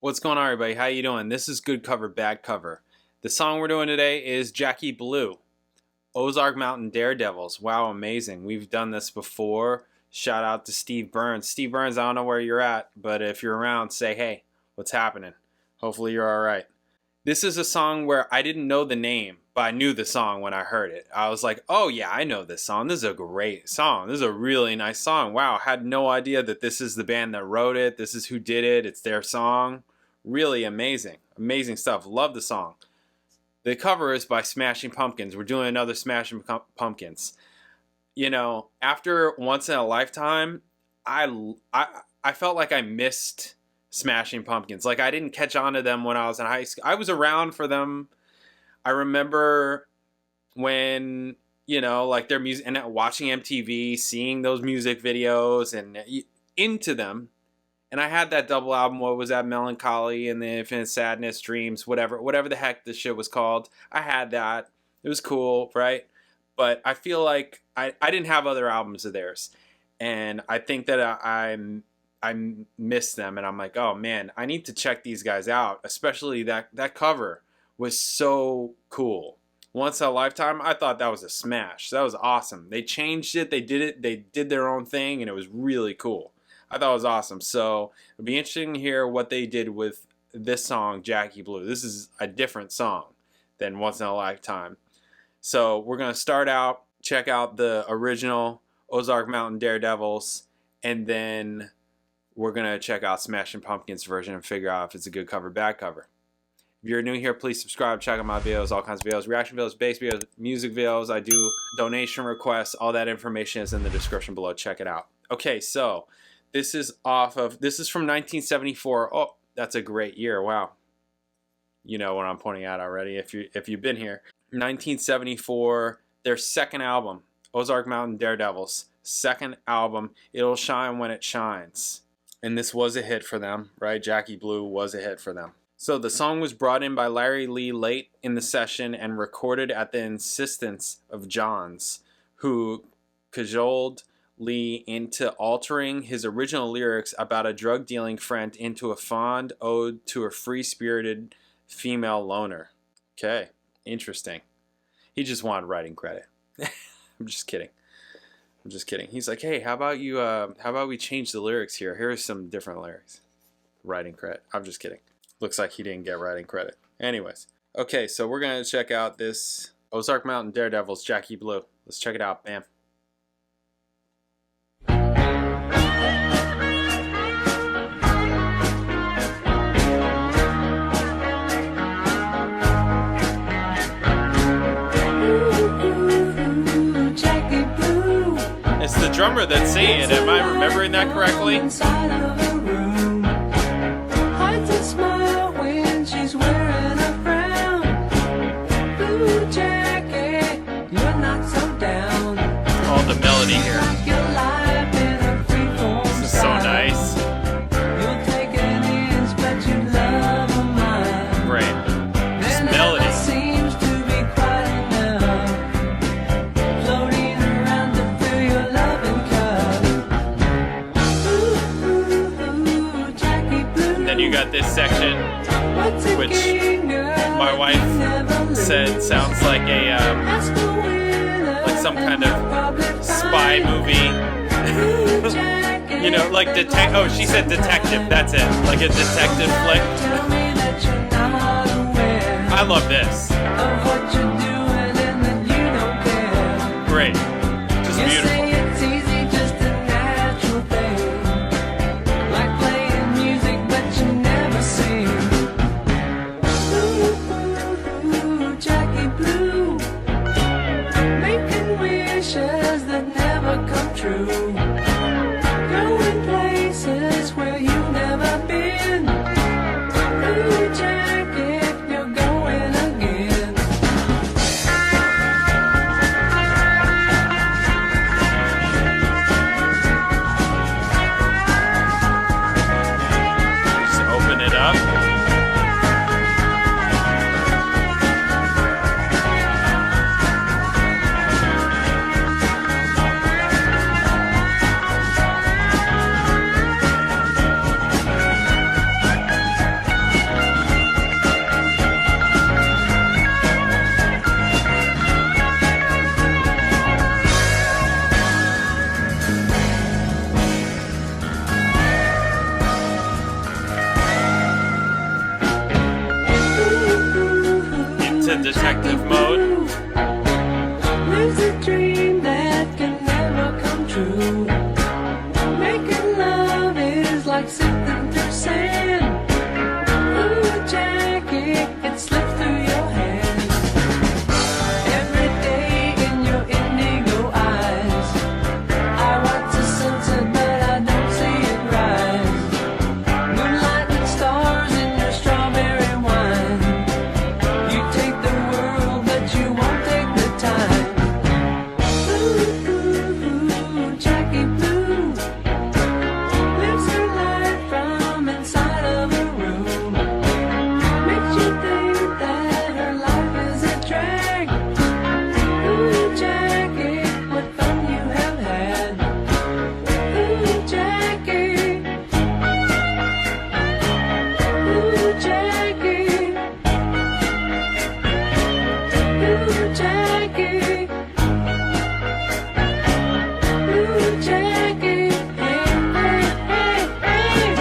What's going on, everybody? How you doing? This is Good Cover, Bad Cover. The song we're doing today is Jackie Blue, Ozark Mountain Daredevils. Wow, amazing. We've done this before. Shout out to Steve Burns. Steve Burns, I don't know where you're at, but if you're around, say, hey, what's happening? Hopefully you're all right. This is a song where I didn't know the name, but I knew the song when I heard it. I was like, oh yeah, I know this song. This is a great song. This is a really nice song. Wow, I had no idea that this is the band that wrote it. This is who did it. It's their song. Really amazing. Amazing stuff. Love the song. The cover is by Smashing Pumpkins. We're doing another Smashing Pumpkins. You know, after Once in a Lifetime, I felt like I missed Smashing Pumpkins. Like, I didn't catch on to them when I was in high school. I was around for them. I remember when, you know, like their music, and watching MTV, seeing those music videos and into them. And I had that double album, what was that, Melancholy and the Infinite Sadness, Dreams, whatever the heck this shit was called. I had that. It was cool, right? But I feel like I didn't have other albums of theirs. And I think that I missed them. And I'm like, oh man, I need to check these guys out. Especially that cover was so cool. Once in a Lifetime, I thought that was a smash. That was awesome. They changed it. They did their own thing, and it was really cool. I thought it was awesome. So it'll be interesting to hear what they did with this song, Jackie Blue. This is a different song than Once in a Lifetime. So we're going to start out, check out the original Ozark Mountain Daredevils, and then we're going to check out Smashing Pumpkins version and figure out if it's a good cover, bad cover. If you're new here, please subscribe, check out my videos, all kinds of videos, reaction videos, bass videos, music videos. I do donation requests. All that information is in the description below. Check it out. Okay, so this is from 1974. Oh, that's a great year. Wow. You know what I'm pointing out already if you've been here. 1974, their second album, Ozark Mountain Daredevils. Second album, It'll Shine When It Shines. And this was a hit for them, right? Jackie Blue was a hit for them. So the song was brought in by Larry Lee late in the session and recorded at the insistence of Johns, who cajoled Lee into altering his original lyrics about a drug-dealing friend into a fond ode to a free-spirited female loner. Okay, interesting. He just wanted writing credit. I'm just kidding. He's like, hey, how about we change the lyrics here? Here are some different lyrics. Writing credit. I'm just kidding. Looks like he didn't get writing credit. Anyways. Okay, so we're going to check out this Ozark Mountain Daredevils, Jackie Blue. Let's check it out. Bam. It's the drummer that's saying it. Am I remembering that correctly? Oh, the melody here. This is so nice. Great. This melody. You got this section, which my wife said sounds like like some kind of spy movie. You know, like oh, she said detective. That's it, like a detective flick. I love this. Great, just beautiful. into detective mode. Lives a dream that can never come true. Making love is like sifting through sand. Ooh, Jackie, it slips through your hands. Every day in your indigo eyes, I watch the sunset, but I don't see it rise. Moonlight and stars in your strawberry wine. You take the world, but you won't take the time. Ooh, Jackie Blue lives her life from inside of a room. Makes you think that her life is a drag. Ooh, Jackie, what fun you have had. Ooh, Jackie. Ooh, Jackie. Ooh, Jackie. Ooh, Jackie. Hey, hey, hey,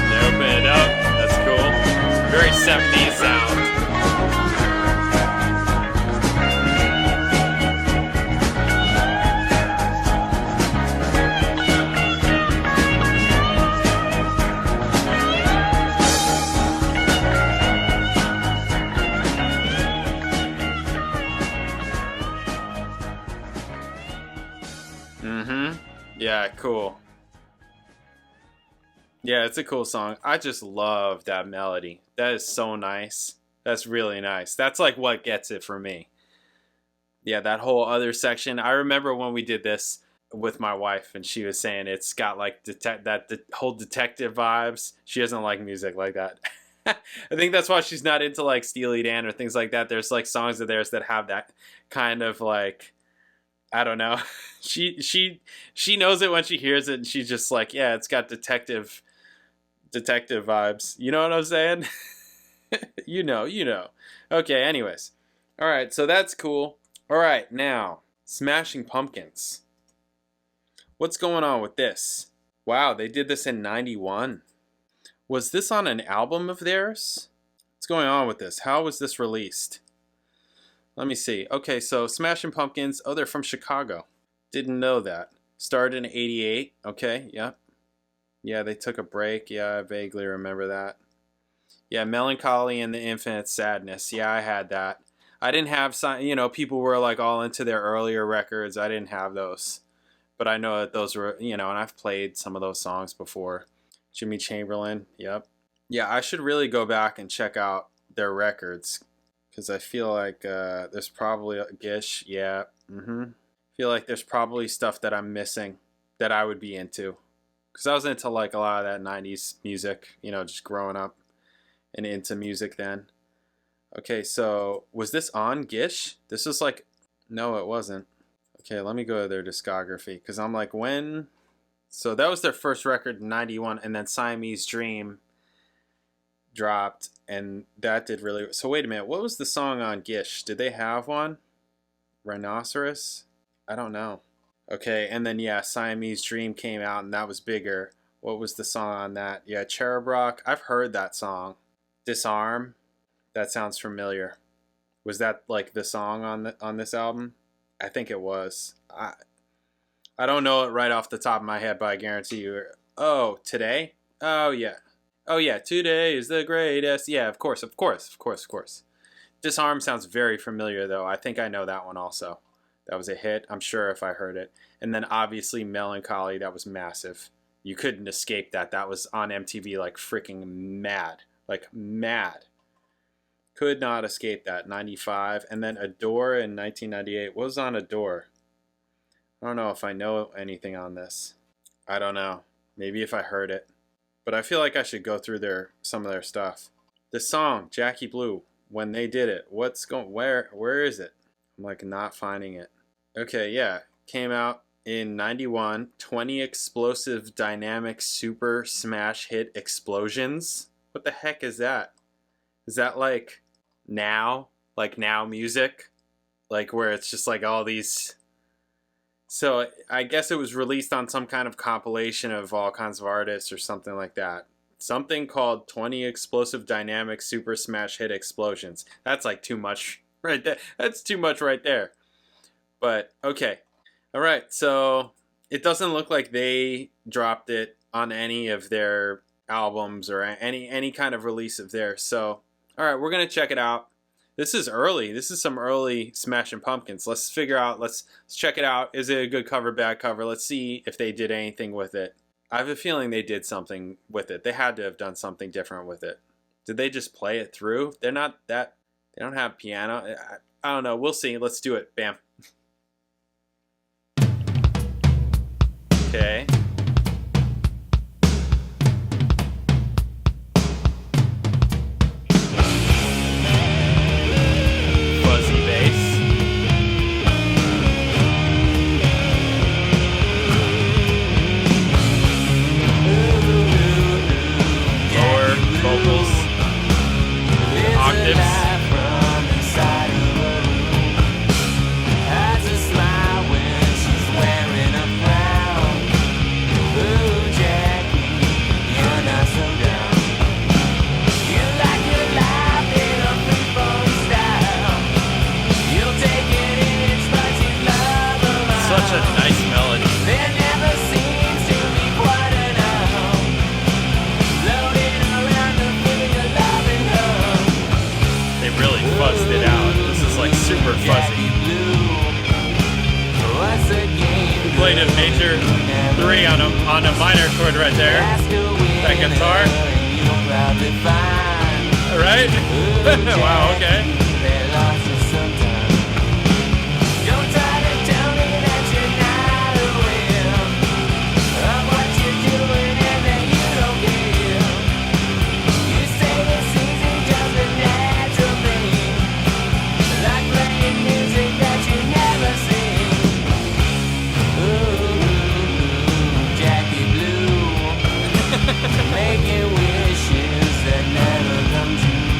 They open it up. That's cool. Very 70s sound. Yeah, cool. Yeah, it's a cool song. I just love that melody. That is so nice. That's really nice. That's like what gets it for me. Yeah, that whole other section. I remember when we did this with my wife, and she was saying it's got like the whole detective vibes. She doesn't like music like that. I think that's why she's not into like Steely Dan or things like that. There's like songs of theirs that have that kind of like, I don't know. She knows it when she hears it, and she's just like, yeah, it's got detective vibes. You know what I'm saying? you know. Okay, anyways. All right, so that's cool. All right, now, Smashing Pumpkins. What's going on with this? Wow, they did this in 91. Was this on an album of theirs? What's going on with this? How was this released? Let me see. Okay, so Smashing Pumpkins. Oh, they're from Chicago. Didn't know that. Started in 88. Okay, yeah. Yeah, they took a break. Yeah, I vaguely remember that. Yeah, Melancholy and the Infinite Sadness. Yeah, I had that. I didn't have some, people were like all into their earlier records. I didn't have those. But I know that those were, and I've played some of those songs before. Jimmy Chamberlain. Yep. Yeah, I should really go back and check out their records. Because I feel like there's probably Gish, yeah. Feel like there's probably stuff that I'm missing that I would be into. Because I was into like a lot of that 90s music, just growing up and into music then. Okay, so was this on Gish? This was like, no, it wasn't. Okay, let me go to their discography. Because I'm like, when? So that was their first record in 91. And then Siamese Dream dropped, and that did really. So wait a minute, what was the song on Gish? Did they have one? Rhinoceros? I don't know. Okay, and then yeah, Siamese Dream came out, and that was bigger. What was the song on that? Yeah, Cherub Rock. I've heard that song. Disarm. That sounds familiar. Was that like the song on this album? I think it was. I don't know it right off the top of my head, but I guarantee you. Oh, Today? Oh yeah. Oh yeah, Today is the greatest. Yeah, of course. Disarm sounds very familiar though. I think I know that one also. That was a hit, I'm sure, if I heard it. And then obviously Melancholy, that was massive. You couldn't escape that. That was on MTV like freaking mad. Like mad. Could not escape that. 95. And then Adore in 1998. What was on Adore? I don't know if I know anything on this. I don't know. Maybe if I heard it. But I feel like I should go through some of their stuff. The song, Jackie Blue, when they did it, where is it? I'm like not finding it. Okay, yeah. Came out in 91. 20 explosive dynamic super smash hit explosions. What the heck is that? Is that like now? Like now music? Like where it's just like all these. So I guess it was released on some kind of compilation of all kinds of artists or something like that something called 20 Explosive Dynamic Super Smash Hit Explosions. That's like too much right there. That's too much right there. But okay. All right. So it doesn't look like they dropped it on any of their albums or any kind of release of theirs. So, all right, we're going to check it out. This is early. This is some early Smashing Pumpkins. Let's figure out, let's check it out. Is it a good cover, bad cover? Let's see if they did anything with it. I have a feeling they did something with it. They had to have done something different with it. Did they just play it through? They're not that, they don't have piano. I don't know. We'll see. Let's do it. Bam. Okay. Fuzzy bass. Lower vocals. Octaves. Such a nice melody. They really fuzzed it out. This is like super fuzzy. Played a major 3 on a minor chord right there. That guitar. Right? Wow, okay. Making wishes that never come true.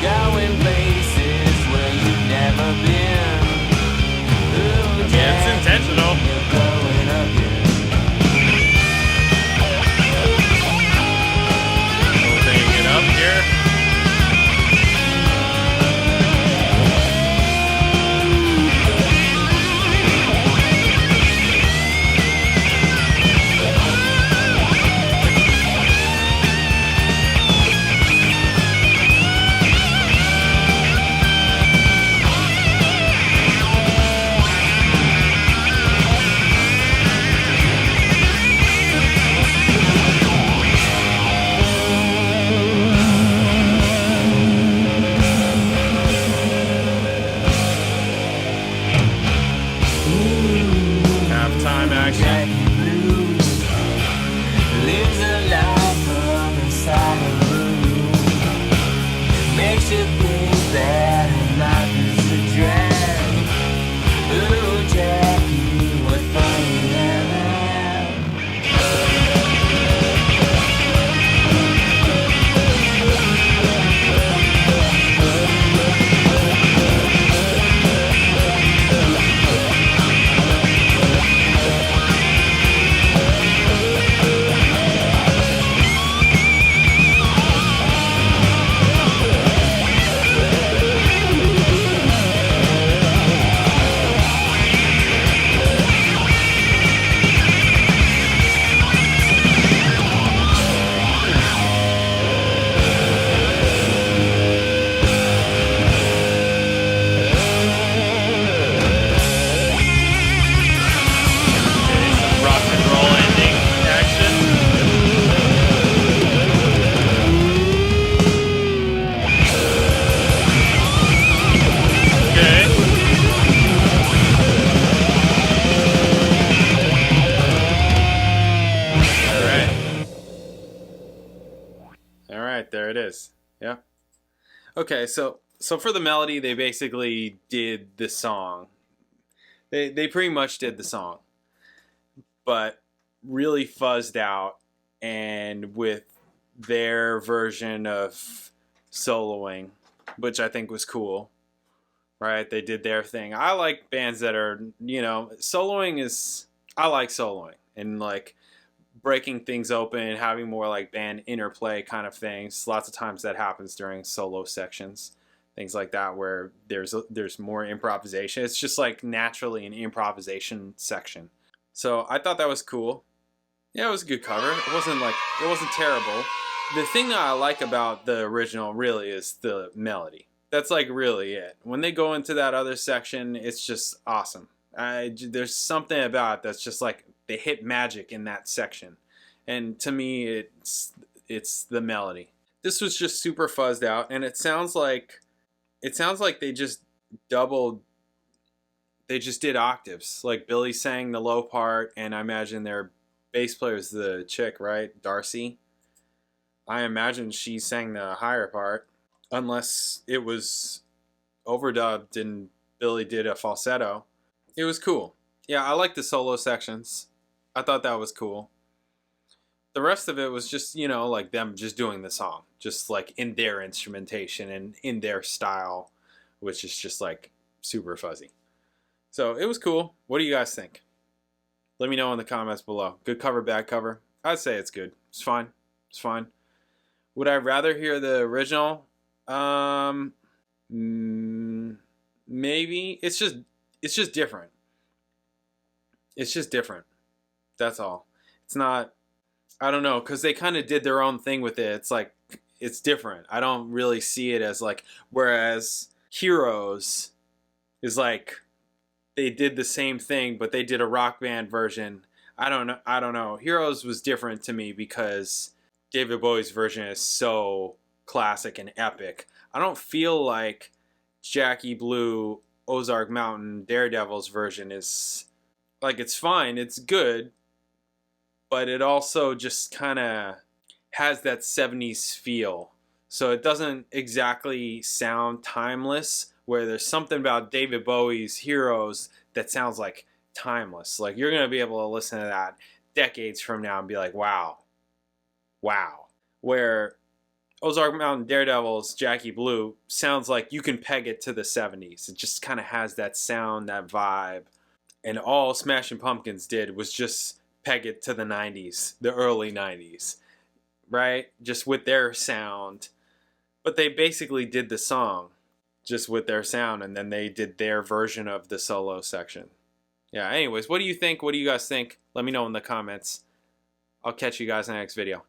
Going places where you've never been. Ooh, Yeah, it's intentional. you're going again. Opening it up here. Halftime action. Lives a life of inside a room. Makes you think that life is a drag. Ooh, Jackie, what fun you have. Some rock and roll ending action. Okay. All right, there it is. Yeah. Okay, so for the melody, they basically did the song. They pretty much did the song, but really fuzzed out and with their version of soloing, which I think was cool. Right? They did their thing. I like bands that are, soloing is, I like soloing and like breaking things open, having more like band interplay kind of things. Lots of times that happens during solo sections, things like that, where there's more improvisation. It's just like naturally an improvisation section. So I thought that was cool. Yeah, it was a good cover. It wasn't terrible. The thing that I like about the original really is the melody. That's like really it. When they go into that other section, it's just awesome. There's something about it that's just like they hit magic in that section, and to me, it's the melody. This was just super fuzzed out, and it sounds like they just doubled. They just did octaves. Like Billy sang the low part, and I imagine their bass player is the chick, right? Darcy. I imagine she sang the higher part, unless it was overdubbed and Billy did a falsetto. It was cool. Yeah, I like the solo sections. I thought that was cool. The rest of it was just, you know, like them just doing the song, just like in their instrumentation and in their style, which is just like super fuzzy. So it was cool. What do you guys think? Let me know in the comments below. Good cover, bad cover? I'd say it's good. It's fine. It's fine. Would I rather hear the original? Maybe. It's just different. It's just different. That's all. It's not, I don't know, because they kind of did their own thing with it. It's like, it's different. I don't really see it as like, whereas Heroes is like, they did the same thing, but they did a rock band version. I don't know. Heroes was different to me because David Bowie's version is so classic and epic. I don't feel like Jackie Blue, Ozark Mountain, Daredevils version is, like, it's fine, it's good, but it also just kind of has that 70s feel. So it doesn't exactly sound timeless, where there's something about David Bowie's Heroes that sounds like timeless. Like, you're going to be able to listen to that decades from now and be like, wow. Wow. Where Ozark Mountain, Daredevils, Jackie Blue sounds like you can peg it to the 70s. It just kind of has that sound, that vibe. And all Smashing Pumpkins did was just peg it to the 90s, the early 90s, right? Just with their sound. But they basically did the song just with their sound, and then they did their version of the solo section. Yeah, anyways, what do you think? What do you guys think? Let me know in the comments. I'll catch you guys in the next video.